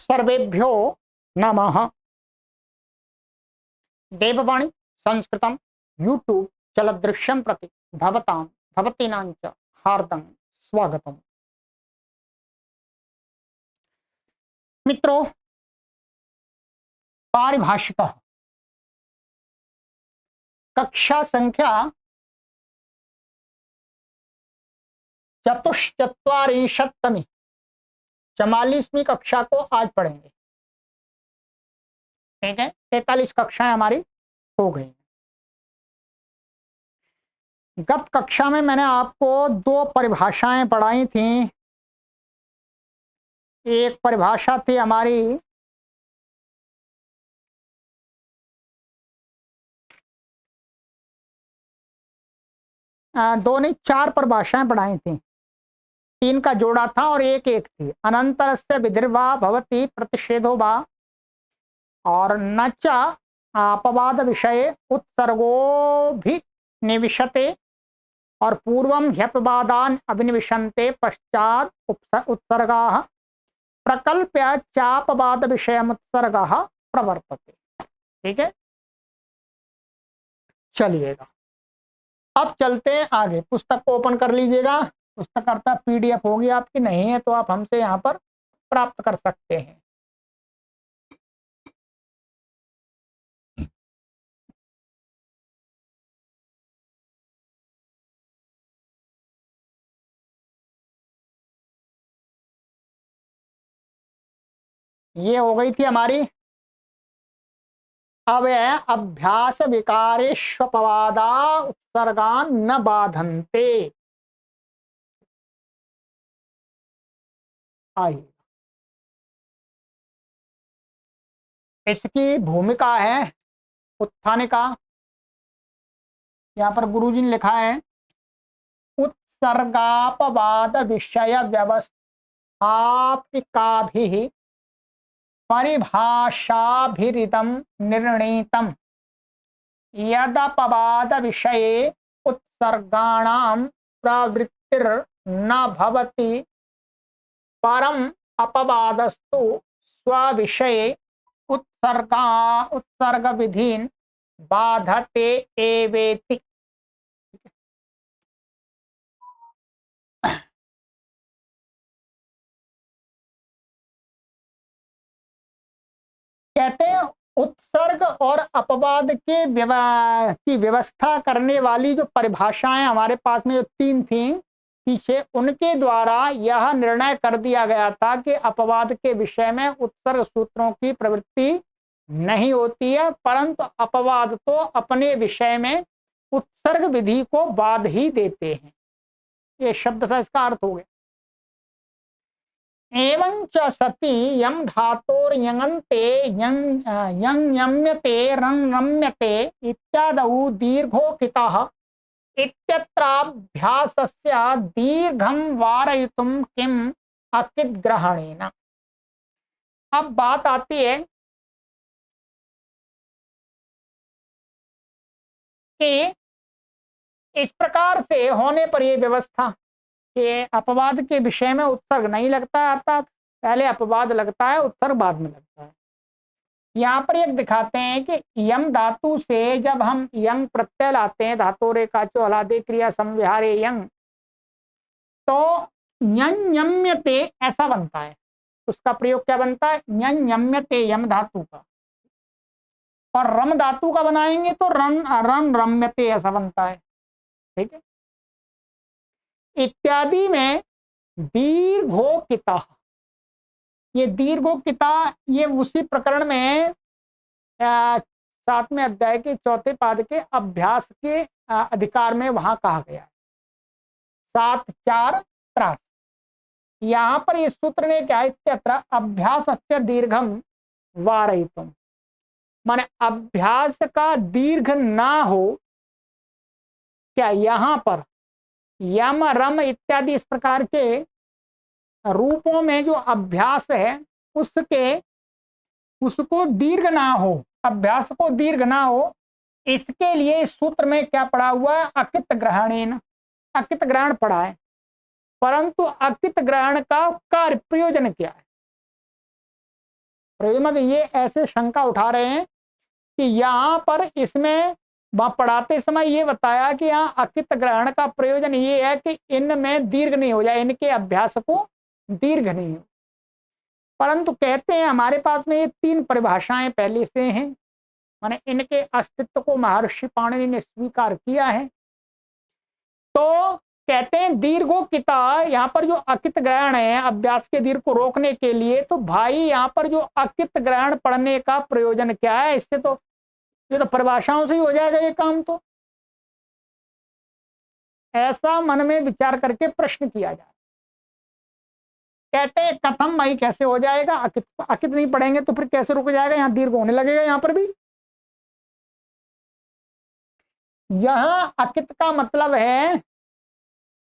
सर्वेभ्यो नमः। देववाणी संस्कृतम यूट्यूब चलदृश्यम प्रति भवतां भवतीनां च हार्दं स्वागतम। मित्रों, पारिभाषिक कक्षा संख्या 44वीं 44वीं कक्षा को आज पढ़ेंगे। ठीक है, 43 कक्षाएं हमारी हो गई। गत कक्षा में मैंने आपको 2 परिभाषाएं पढ़ाई थी। एक परिभाषा थी हमारी दो नहीं 4 परिभाषाएं पढ़ाई थी। 3 का जोड़ा था और एक थी। अनंतरस्य विधिर्वा भवति प्रतिषेधो वा और न च अपवाद विषये उत्सर्गो भी निविशते और पूर्वं ह्यपवादान अभिनिविशन्ते पश्चात उत्सर्गाः प्रकल्प्य चापवाद विषयमुत्सर्गः प्रवर्तते। ठीक है, चलिएगा अब चलते हैं आगे। पुस्तक को ओपन कर लीजिएगा। पुस्तक अर्थात पीडीएफ होगी आपकी, नहीं है तो आप हमसे यहाँ पर प्राप्त कर सकते हैं। ये हो गई थी हमारी। अब है अभ्यास विकारेष्वपवादा उत्सर्गान न बाधन्ते। आइए, इसकी भूमिका है उत्थानिका। यहाँ पर गुरुजी ने लिखा है उत्सर्गापवाद विषय व्यवस्थापिकाभिः परिभाषाभिरिदं निर्णीतम् यदपवाद विषये उत्सर्गाणां प्रवृत्तिर्न भवति परम अपवादस्तु स्वविषये उत्सर्ग विधीन बाधते एवेति। कहते हैं उत्सर्ग और अपवाद के की व्यवस्था करने वाली जो परिभाषाएं हमारे पास में जो 3 थी पीछे, उनके द्वारा यह निर्णय कर दिया गया था कि अपवाद के विषय में उत्सर्ग सूत्रों की प्रवृत्ति नहीं होती है, परंतु अपवाद तो अपने विषय में उत्सर्ग विधि को बाध ही देते हैं। ये शब्द सा इसका अर्थ हो गया। एवं च सति यम धातोर यंगन्ते यम्यते रम्यते इत्यादौ दीर्घोकितः इत्यत्राभ्यासस्य दीर्घं वारयितुं किम अकित ग्रहणेन। अब बात आती है कि इस प्रकार से होने पर यह व्यवस्था कि अपवाद के विषय में उत्सर्ग नहीं लगता है, अर्थात पहले अपवाद लगता है, उत्सर्ग बाद में लगता है। यहाँ पर एक दिखाते हैं कि यम धातु से जब हम यंग प्रत्यय लाते हैं, धातोरे काचो हलादे क्रिया संव्यहारे यंग, तो यम्यते ऐसा बनता है। उसका प्रयोग क्या बनता है? यम्यते यम धातु का। और रम धातु का बनाएंगे तो रन रम्यते ऐसा बनता है। ठीक है, इत्यादि में दीर्घोकिता, ये दीर्घोकिता ये उसी प्रकरण में 7वें अध्याय के 4थे पाद के अभ्यास के अधिकार में वहां कहा गया है 7-4-83। यहाँ पर इस सूत्र ने क्या है, अभ्यास दीर्घम वारयितुम, माने अभ्यास का दीर्घ ना हो। क्या यहाँ पर यम रम इत्यादि इस प्रकार के रूपों में जो अभ्यास है उसको दीर्घ ना हो, अभ्यास को दीर्घ ना हो, इसके लिए इस सूत्र में क्या पड़ा हुआ है? अकित ग्रहणेन, अकित ग्रहण पड़ा है। परंतु अकित ग्रहण का कार्य प्रयोजन क्या है? प्रयोजन ये ऐसे शंका उठा रहे हैं कि यहाँ पर इसमें पढ़ाते समय ये बताया कि यहाँ अकित ग्रहण का प्रयोजन ये है कि इनमें दीर्घ नहीं हो जाए, इनके अभ्यास को दीर्घ नहीं हो। परंतु कहते हैं हमारे पास में ये 3 परिभाषाएं पहले से हैं, माने इनके अस्तित्व को महर्षि पाणिनि ने स्वीकार किया है। तो कहते हैं दीर्घोकिता, यहाँ पर जो अकित ग्रहण है अभ्यास के दीर्घ को रोकने के लिए, तो भाई यहाँ पर जो अकित ग्रहण पढ़ने का प्रयोजन क्या है? इससे तो ये तो परिभाषाओं से ही हो जाएगा ये काम। तो ऐसा मन में विचार करके प्रश्न किया जाए। कहते हैं कथम, भाई कैसे हो जाएगा? अकित अकित नहीं पढ़ेंगे तो फिर कैसे रुक जाएगा? यहाँ दीर्घ होने लगेगा यहाँ पर भी। यहां अकित का मतलब है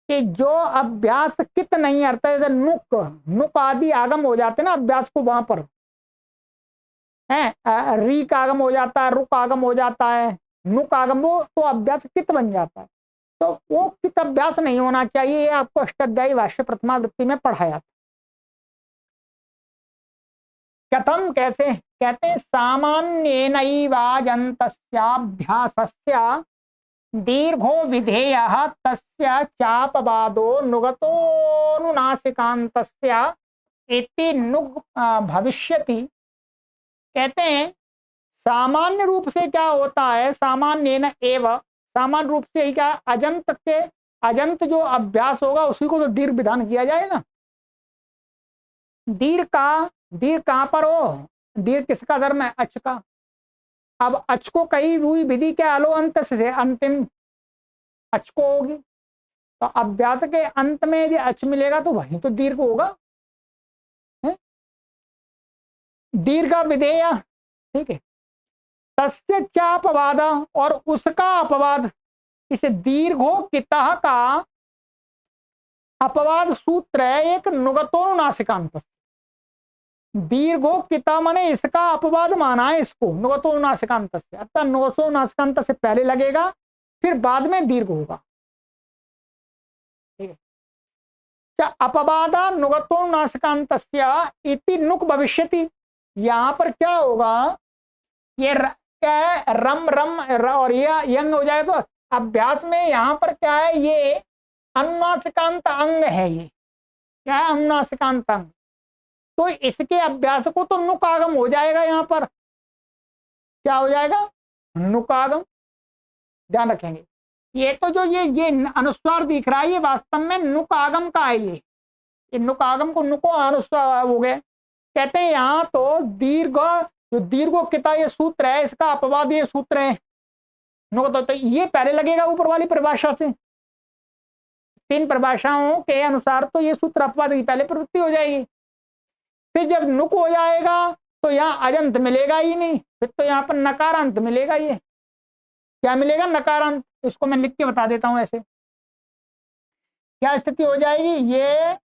कि जो अभ्यास कित नहीं, अर्थ जैसे नुक नुक आदि आगम हो जाते ना अभ्यास को, वहां पर है रीक आगम हो जाता है, रुक आगम हो जाता है, नुक आगम हो तो अभ्यास कित बन जाता है। तो वो कित अभ्यास नहीं होना चाहिए, ये आपको अष्टाध्यायी भाष्य प्रथमावृत्ति में पढ़ाया था। कथम कैसे? कहते हैं सामान्येनैवाजन्तस्याभ्यासस्य दीर्घो विधेयः तस्य चापवादो नुगतोनुनासिकान्तस्य इति नुग भविष्यति। कहते हैं सामान्य रूप से क्या होता है, सामान्येन एव, सामान्य रूप से ही क्या, अजंत के अजंत जो अभ्यास होगा उसी को तो दीर्घ विधान किया जाएगा। दीर्घ कहां पर हो? दीर्घ किसका धर्म है? अच का। अब अच को कही हुई विधि क्या, अलो अंत से अंतिम अच को होगी। तो अभ्यास के अंत में यदि अच मिलेगा तो वही तो दीर्घ होगा, दीर्घ विधेय। ठीक है, तस्य चापवाद, और उसका अपवाद, इसे दीर्घो कितः का अपवाद सूत्र है एक नुगतोनुनासिकांत। दीर्घो किता माने इसका अपवाद माना है इसको नुगतोनुनासिकांत से, अर्थात नुगतोनुनासिकांत से पहले लगेगा फिर बाद में दीर्घ होगा। ठीक है, अपवादा नुगतोनुनासिकांतस्य इति नुक भविष्यति। यहां पर क्या होगा, ये क्या है, रम रम और ये यंग हो जाए तो अभ्यास में यहां पर क्या है, ये अनुनासिकांत अंग है। ये क्या है? अनुनासिकांत अंग। तो इसके अभ्यास को तो नुकागम हो जाएगा, यहां पर क्या हो जाएगा? नुकागम। ध्यान रखेंगे, ये तो जो ये अनुस्वार दिख रहा है ये वास्तव में नुकागम का है। ये नुकागम को नुको अनुस्वार हो गए। कहते हैं यहाँ तो दीर्घ, जो दीर्घो किता ये सूत्र है, इसका अपवाद ये सूत्र है नुक, तो ये पहले लगेगा ऊपर वाली परिभाषा से। 3 परिभाषाओं के अनुसार तो ये सूत्र अपवाद की पहले प्रवृत्ति हो जाएगी। फिर जब नुक हो जाएगा तो यहाँ अजंत मिलेगा ही नहीं, फिर तो यहाँ पर नकारांत मिलेगा। ये क्या मिलेगा? नकारांत। इसको मैं लिख के बता देता हूं। ऐसे क्या स्थिति हो जाएगी, ये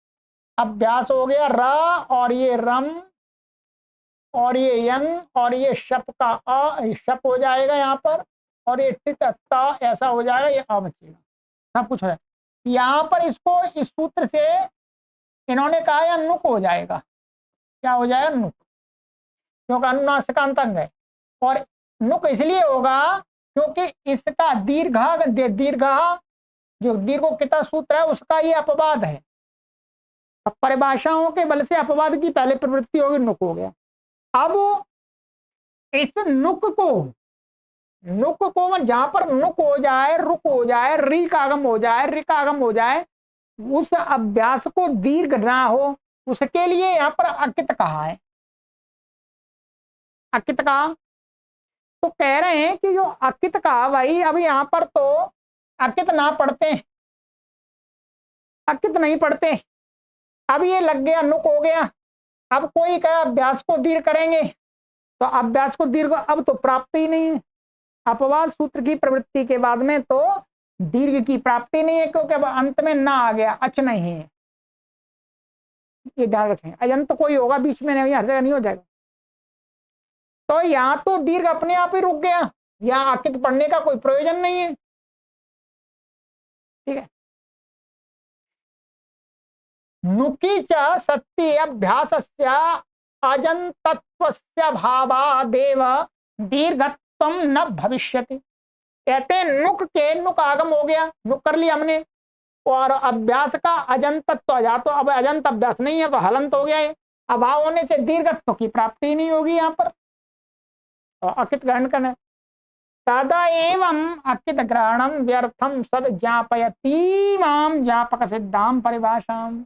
अभ्यास हो गया र, और ये रम, और ये यंग, और ये शप का अ, शप हो जाएगा यहाँ पर, और ये टित त ऐसा हो जाएगा, ये अ बचेगा, सब कुछ हो जाएगा। यहाँ पर इसको इस सूत्र से इन्होंने कहा या नुक हो जाएगा। क्या हो जाएगा? नुक, क्योंकि अनुनासिकांत अंग है। और नुक इसलिए होगा क्योंकि इसका दीर्घा जो दीर्घोकिता सूत्र है उसका ये अपवाद है। अब परिभाषाओं के बल से अपवाद की पहले प्रवृत्ति होगी, नुक हो गया। अब इस नुक को जहां पर नुक हो जाए, रुक हो जाए, रीक आगम हो जाए, रिक आगम हो जाए, उस अभ्यास को दीर्घ ना हो, उसके लिए यहां पर अकित कहा है। अकित कहा तो कह रहे हैं कि जो अकित कहा भाई, अब यहां पर तो अकित ना पढ़ते, अकित नहीं पढ़ते, अब ये लग गया नुक हो गया। अब कोई कहे अभ्यास को दीर्घ करेंगे तो अभ्यास को दीर्घ अब तो प्राप्त ही नहीं है। अपवाद सूत्र की प्रवृत्ति के बाद में तो दीर्घ की प्राप्ति नहीं है, क्योंकि अब अंत में ना आ गया, अच नहीं है। ये ध्यान रखें, अजंत कोई होगा बीच में नहीं, हर जगह नहीं हो जाएगा। तो यहां तो दीर्घ अपने आप ही रुक गया, यहां अकित पढ़ने का कोई प्रयोजन नहीं है। ठीक है, नुकी च सत्य अभ्यासस्य अजंतत्वस्य भावादेव दीर्घत्वम न भविष्यति। कहते नुक के नुक आगम हो गया, नुक कर लिया हमने, और अभ्यास का अजंतत्व आ जा, तो अब अजंत अभ्यास नहीं है, अब हलंत हो गया है। अभाव होने से दीर्घत्व की प्राप्ति नहीं होगी यहाँ पर, तो अकित ग्रहण करना। तदा एवं अकित ग्रहणम व्यर्थम सद ज्ञापयति माम ज्ञापक सिद्धाम परिभाषाम।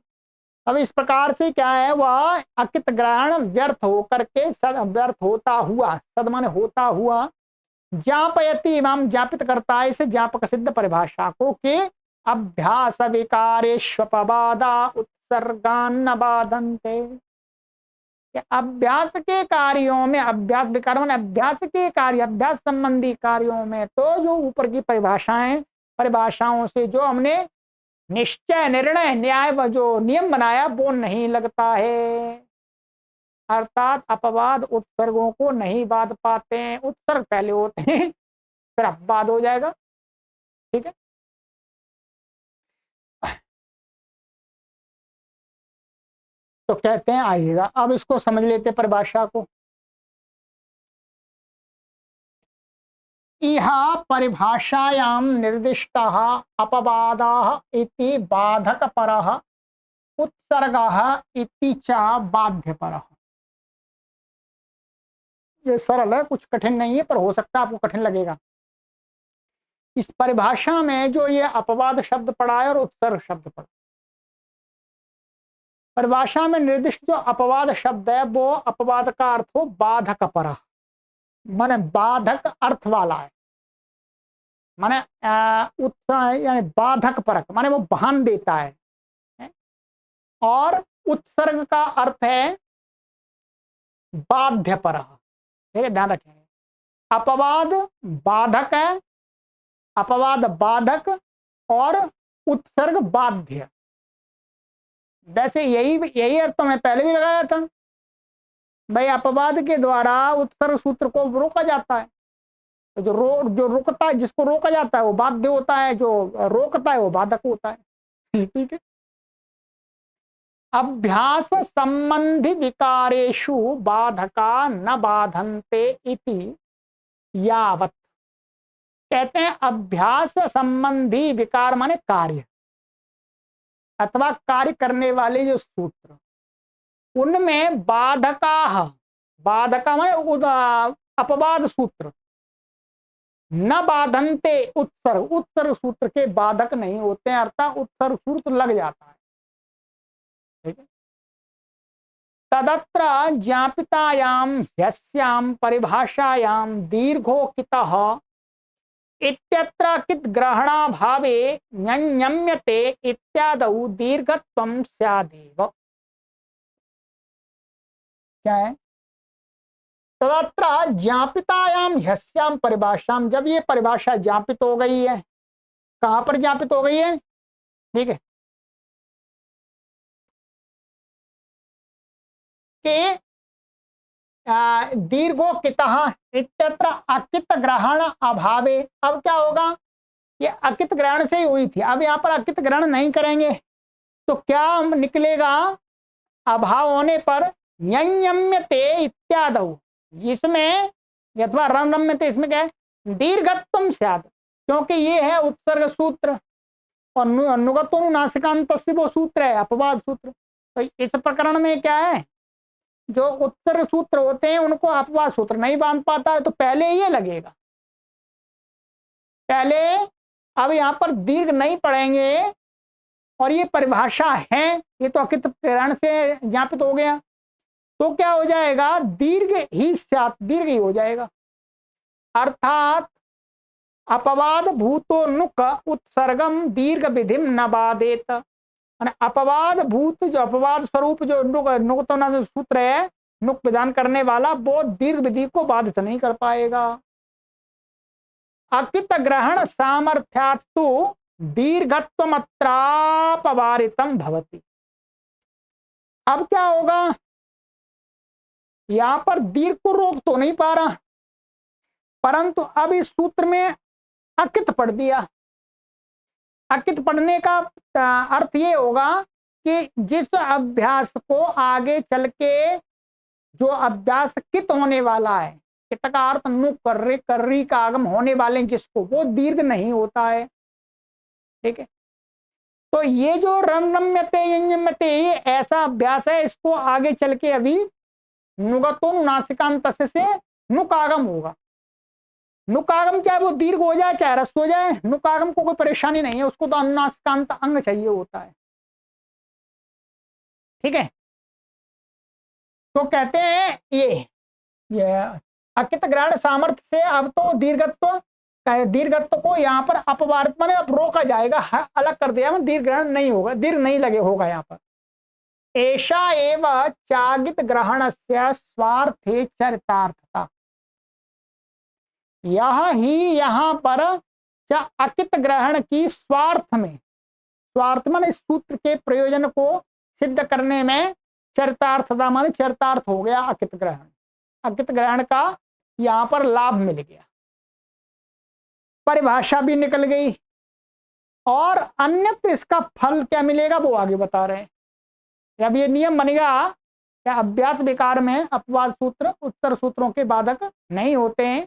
अब इस प्रकार से क्या है, वह अकित ग्रहण व्यर्थ होकर के सद व्यर्थ होता हुआ, सद माने होता हुआ, ज्ञापयति इमाम ज्ञापित करता है इसे ज्ञापक सिद्ध परिभाषा को, कि अभ्यास विकारेष्वपवादा उत्सर्गान्न बाधन्ते। अभ्यास के कार्यों में, अभ्यास विकार माने अभ्यास के कार्य, अभ्यास संबंधी कार्यों में तो जो ऊपर की परिभाषाओं से जो हमने निश्चय निर्णय न्याय जो नियम बनाया वो नहीं लगता है, अर्थात अपवाद उत्सर्गों को नहीं बाध पाते हैं। उत्सर्ग पहले होते हैं फिर अपवाद हो जाएगा, ठीक है। तो कहते हैं आइएगा अब इसको समझ लेते परिभाषा को। इह परिभाषायां निर्दिष्टः अपवादः इति बाधकपरः उत्सर्गः इति च बाध्यपरः। ये सरल है, कुछ कठिन नहीं है, पर हो सकता है आपको कठिन लगेगा। इस परिभाषा में जो ये अपवाद शब्द पड़ा है और उत्सर्ग शब्द पड़ा, परिभाषा में निर्दिष्ट जो अपवाद शब्द है वो अपवाद का अर्थ हो बाधक पर, माने बाधक अर्थ वाला है, माने यानी बाधक परक माने वो बहान देता है। और उत्सर्ग का अर्थ है बाध्य पर, ठीक है, ध्यान रखेंगे। अपवाद बाधक है, अपवाद बाधक और उत्सर्ग बाध्य। वैसे यही अर्थ तो मैं पहले भी लगाया था भाई, अपवाद के द्वारा उत्सर्ग सूत्र को रोका जाता है। तो जो रोकता है, जिसको रोका जाता है वो बाध्य होता है, जो रोकता है वो बाधक होता है, ठीक है। अभ्यास संबंधी विकारेषु बाधका न बाधन्ते इति यावत्। कहते हैं अभ्यास संबंधी विकार माने कार्य अथवा कार्य करने वाले जो सूत्र, उनमें बाधका माने अपवाद सूत्र न बाधन्ते उत्सर्ग सूत्र के बाधक नहीं होते हैं, अर्थात उत्सर्ग सूत्र लग जाता है, ठीक है। तदत्र ज्ञापितायां ह्यस्यां परिभाषायां दीर्घोकितः इत्यत्र कित ग्रहणाभावे न्यम्यते इत्यादौ दीर्घत्वं स्यादेव। क्या है, तदत्र ज्ञापितायां ह्यस्यां परिभाषाम, जब ये परिभाषा ज्ञापित हो गई है, कहां पर ज्ञापित हो गई है, ठीक है, कि दीर्घोकितः इत्यत्र अकित ग्रहण अभावे। अब क्या होगा, ये अकित ग्रहण से ही हुई थी, अब यहाँ पर अकित ग्रहण नहीं करेंगे तो क्या निकलेगा, अभाव होने पर यम्यते इत्यादौ, इसमें अथवा रम्यते, इसमें क्या है, दीर्घत्वम स्यात्, क्योंकि ये है उत्सर्ग सूत्र और नुगतो नासिकांत वो सूत्र है अपवाद सूत्र। तो इस प्रकरण में क्या है, जो उत्सर्ग सूत्र होते हैं उनको अपवाद सूत्र नहीं बांध पाता है, तो पहले ये लगेगा, पहले। अब यहाँ पर दीर्घ नहीं पढ़ेंगे और ये परिभाषा है, ये तो अकित ग्रहण से ज्ञापित हो गया, तो क्या हो जाएगा, दीर्घ ही हो जाएगा, अर्थात अपवाद भूतो नुक उत्सर्गम दीर्घ विधिम न बाधेत। अपवाद भूत जो अपवाद स्वरूप जो नुकतना जो सूत्र है, नुक विधान करने वाला, वो दीर्घ विधि को बाधित नहीं कर पाएगा। अकित ग्रहण सामर्थ्यात्तु दीर्घत्वमत्रापवारितम भवति। अब क्या होगा, यहां पर दीर्घ को रोक तो नहीं पा रहा, परंतु अब इस सूत्र में अकित पढ़ दिया। अकित पढ़ने का अर्थ ये होगा कि जिस अभ्यास को आगे चल के जो अभ्यास कित होने वाला है, कित का अर्थ नु कर्रे कर्री का आगम होने वाले जिसको, वो दीर्घ नहीं होता है। ठीक है, तो ये जो रमरम्यते यंजम्यते ये ऐसा अभ्यास है, इसको आगे चल के अभी नुगतो नासिकांत से नुकागम होगा। नुकागम चाहे वो दीर्घ हो जाए चाहे रस हो जाए, नुकागम को कोई परेशानी नहीं है, उसको तो अनुनासिकांत अंग चाहिए होता है। ठीक है, तो कहते हैं ये अकित ग्रहण सामर्थ्य से अब तो दीर्घत्व को यहाँ पर अपवारित माने अब रोका जाएगा, अलग कर दिया, दीर्घ ग्रहण नहीं होगा, दीर्घ नहीं लगे होगा यहाँ पर। ऐसा एवं चागित ग्रहण से स्वार्थे चरितार्थता, यह ही यहाँ पर अकित ग्रहण की स्वार्थ में, स्वार्थ मान इस सूत्र के प्रयोजन को सिद्ध करने में चरितार्थता मान चरितार्थ हो गया अकित ग्रहण, अकित ग्रहण का यहाँ पर लाभ मिल गया, परिभाषा भी निकल गई, और अन्यत्र इसका फल क्या मिलेगा वो आगे बता रहे हैं। अब ये नियम बनेगा क्या अभ्यास विकार में अपवाद सूत्र उत्तर सूत्रों के बाधक नहीं होते हैं,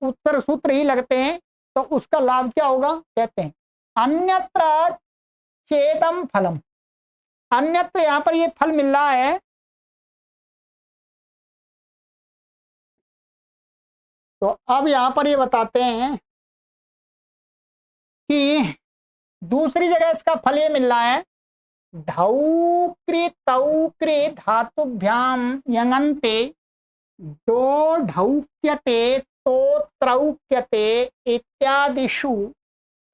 उत्तर सूत्र ही लगते हैं, तो उसका लाभ क्या होगा, कहते हैं अन्यत्र चेतम फलम, अन्यत्र यहां पर ये फल मिल रहा है, तो अब यहां पर ये बताते हैं कि दूसरी जगह इसका फल ये मिल रहा है, ढौक्री तौक्री धातुभ्याम यंगन्ते दो ढौक्यते तो त्रौक्यते इत्यादिषु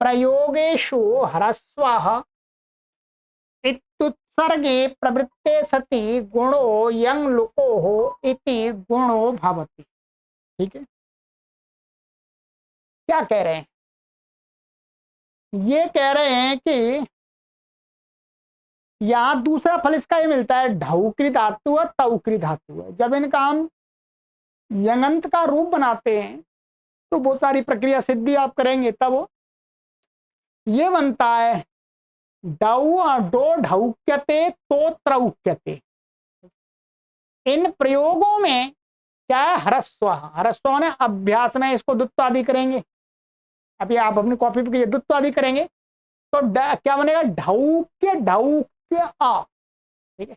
प्रयोगेषु ह्रस्वः इत्युत्सर्गे प्रवृत्ते सति गुणो यंग लुको इति गुणो भवति। ठीक है, क्या कह रहे हैं, ये कह रहे हैं कि यहां दूसरा फल इसका ये मिलता है, ढौक्री धातु है तौक्री धातु है, जब इनका हम यंगंत का रूप बनाते हैं तो बहुत सारी प्रक्रिया सिद्धि आप करेंगे तब ये बनता है डो ढौक्यते तो त्रौक्यते। इन प्रयोगों में क्या है, ह्रस्व, ह्रस्व ने अभ्यास में इसको दुत्वादि करेंगे, अभी आप अपनी कॉपी पे दुत्वादि करेंगे तो क्या बनेगा, ढौक्य ढौक्य आ। ठीक है,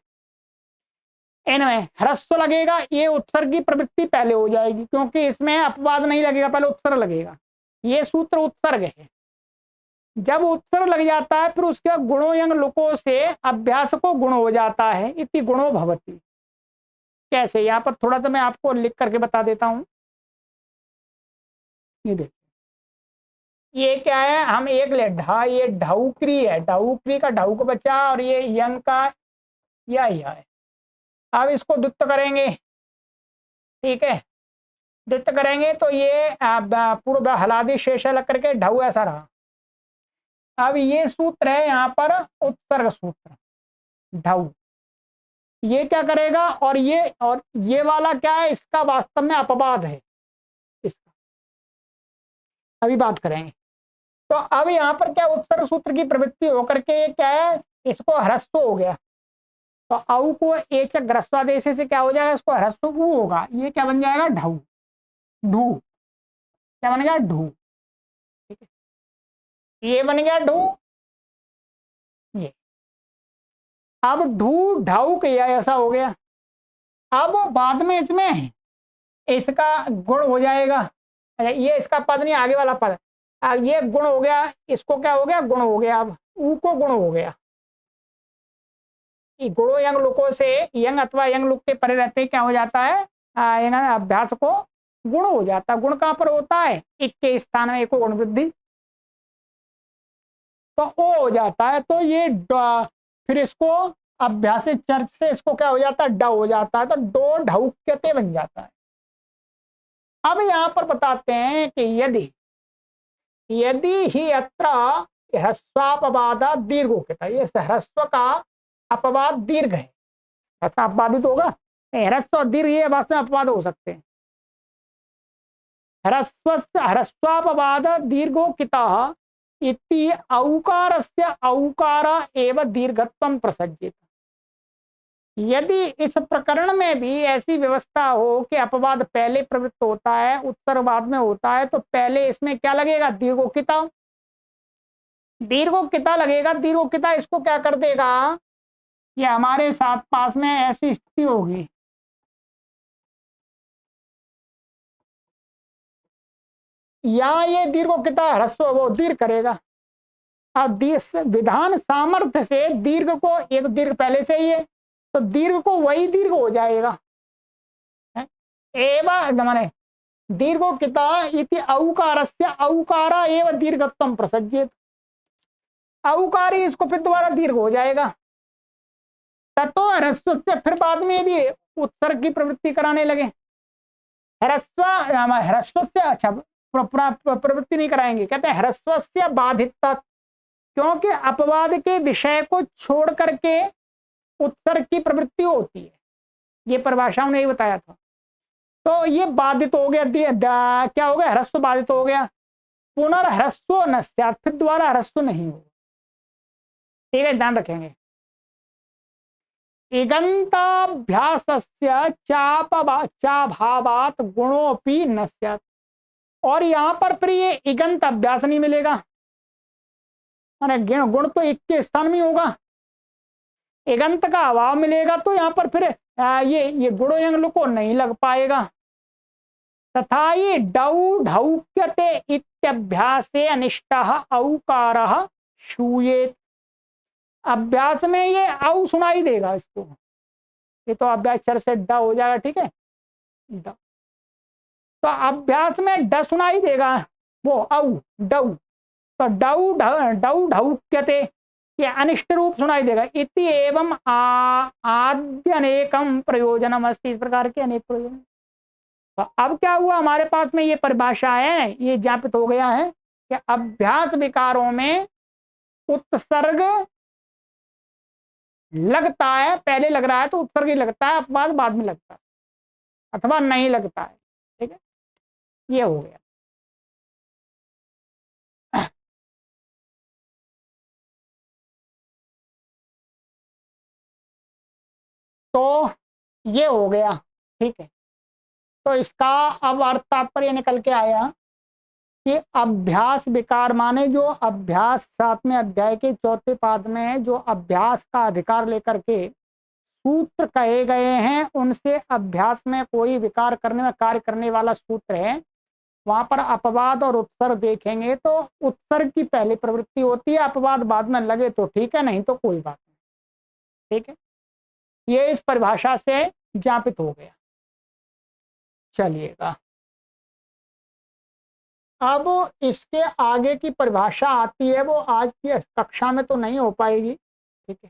इनमें ह्रस्व लगेगा, ये उत्सर्ग की प्रवृत्ति पहले हो जाएगी क्योंकि इसमें अपवाद नहीं लगेगा, पहले उत्सर्ग लगेगा, ये सूत्र उत्सर्ग है। जब उत्सर्ग लग जाता है फिर उसके बाद गुणों यंग लुको से अभ्यास को गुण हो जाता है, इति गुणो भवति। कैसे, यहाँ पर थोड़ा सा मैं आपको लिख करके बता देता हूं, ये देखिए ये क्या है, हम एक ले ढा, ये ढौक्री है, ढौक्री का ढौ को बचा और ये यंग का या है, अब इसको दुत्त करेंगे। ठीक है, दुत्त करेंगे तो ये पूर्व हलादी शेष लग करके ढौ ऐसा रहा। अब ये सूत्र है यहाँ पर उत्सर्ग सूत्र ढौ, ये क्या करेगा, और ये वाला क्या है, इसका वास्तव में अपवाद है, इसका अभी बात करेंगे। तो अब यहाँ पर क्या उत्सर्ग सूत्र की प्रवृत्ति होकर के क्या है, इसको ह्रस्व हो गया, तो औ को एच ग्रस्वादेश से क्या हो जाएगा, इसको ह्रस्व ऊ होगा, ये क्या बन जाएगा, ढऊ, ढू, क्या बन गया, ढू। ठीक है, ये बन गया ढू, ये अब ढू ढाऊ किया ऐसा हो गया। अब बाद में इसमें इसका गुण हो जाएगा, ये इसका पद नहीं आगे वाला पद, ये गुण हो गया, इसको क्या हो गया, गुण हो गया, अब ऊ को गुण हो गया, गुणो यंग लुको से यंग अथवा यंग लुक के परे रहते क्या हो जाता है, अभ्यास को गुण हो जाता है। गुण कहां पर होता है, एक के स्थान में एक गुण वृद्धि, तो ओ हो जाता है, तो ये फिर इसको अभ्यास चर्च से इसको क्या हो जाता है, ड हो जाता है, तो डो ढौक्यते बन जाता है। अब यहां पर बताते हैं कि यदि ही अत्र ह्रस्वापवादा दीर्घोक्यता, ये ह्रस्व का अपवाद दीर्घ है, अपवादित होगा, ह्रस्व और दीर्घ ये वास्तव में अपवाद हो सकते हैं। ह्रस्वापवाद दीर्घोक्यता इति औकारस्य औकार एव दीर्घत्वं प्रसज्येत, यदि इस प्रकरण में भी ऐसी व्यवस्था हो कि अपवाद पहले प्रवृत्त होता है उत्तर बाद में होता है, तो पहले इसमें क्या लगेगा, दीर्घोक्ता। दीर्घोक्ता लगेगा, दीर्घोक्ता इसको क्या कर देगा, ये हमारे साथ पास में ऐसी स्थिति होगी, या ये दीर्घोक्ता ह्रस्व वो दीर्घ करेगा। अब विधान सामर्थ्य से दीर्घ को, एक दीर्घ पहले से ही है तो दीर्घ को वही दीर्घ हो जाएगा। एवं माने दीर्घोक्ता इति औकारस्य औकार एवं दीर्घत्वम प्रसज्येत, औकारी इसको फिर दोबारा दीर्घ हो जाएगा। ततो ह्रस्व से फिर बाद में यदि उत्सर्ग की प्रवृत्ति कराने लगे, ह्रस्व से, अच्छा प्रवृत्ति नहीं कराएंगे, कहते हैं ह्रस्व से बाधित, क्योंकि अपवाद के विषय को छोड़ करके उत्सर्ग की प्रवृत्ति होती है, ये परिभाषाओं ने ही बताया था। तो ये बाधित हो गया, क्या हो गया, ह्रस्व बाधित हो गया, पुनर्ह्रस्व न स्यात्, फिर दोबारा ह्रस्व नहीं होगा। ठीक है, ध्यान रखेंगे। इगंताभ्यासस्य चाभावात गुणोपि न स्यात्, और यहां पर फिर ये इगंत अभ्यास नहीं मिलेगा, गुण तो एक के स्थान में होगा, इगंत का अभाव मिलेगा, तो यहाँ पर फिर ये गुणोयंग को नहीं लग पाएगा। तथा ये डौ ढौक्यते इत्यभ्यासे अनिष्टः औकारः श्रूयेत, अभ्यास में ये औ सुनाई देगा इसको, ये तो अभ्यास चर से ड हो जाएगा, ठीक है, ड, तो अभ्यास में ड सुनाई देगा, वो औ डौ, तो डौ डौ ढौक्यते ये अनिष्ट रूप सुनाई देगा। इति एवं आद्य अनेकम प्रयोजनम अस्ति, इस प्रकार के अनेक प्रयोजन। तो अब क्या हुआ, हमारे पास में ये परिभाषा है, ये ज्ञापित हो गया है कि अभ्यास विकारों में उत्सर्ग लगता है, पहले लग रहा है तो उत्सर्ग ही लगता है, अपवाद बाद में लगता है, अथवा नहीं लगता है। ठीक है, ये हो गया। तो ये हो गया, ठीक है। तो इसका अब अर्थ तात्पर्य निकल के आया कि अभ्यास विकार माने जो अभ्यास 7वें अध्याय के 4थे पाद में जो अभ्यास का अधिकार लेकर के सूत्र कहे गए हैं, उनसे अभ्यास में कोई विकार करने में कार्य करने वाला सूत्र है, वहां पर अपवाद और उत्सर्ग देखेंगे तो उत्सर्ग की पहली प्रवृत्ति होती है, अपवाद बाद में लगे तो ठीक है, नहीं तो कोई बात नहीं। ठीक है, ये इस परिभाषा से ज्ञापित हो गया। चलिएगा, अब इसके आगे की परिभाषा आती है, वो आज की कक्षा में तो नहीं हो पाएगी। ठीक है,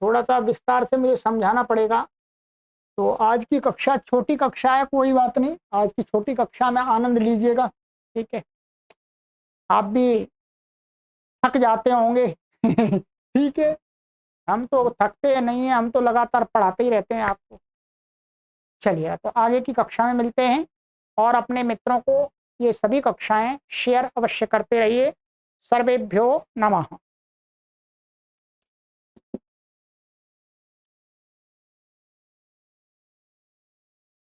थोड़ा सा विस्तार से मुझे समझाना पड़ेगा, तो आज की कक्षा छोटी कक्षा है, कोई बात नहीं, आज की छोटी कक्षा में आनंद लीजिएगा। ठीक है, आप भी थक जाते होंगे ठीक है, हम तो थकते नहीं हैं, हम तो लगातार पढ़ाते ही रहते हैं आपको। चलिए, तो आगे की कक्षा में मिलते हैं, और अपने मित्रों को ये सभी कक्षाएं शेयर अवश्य करते रहिए। सर्वेभ्यो नमः।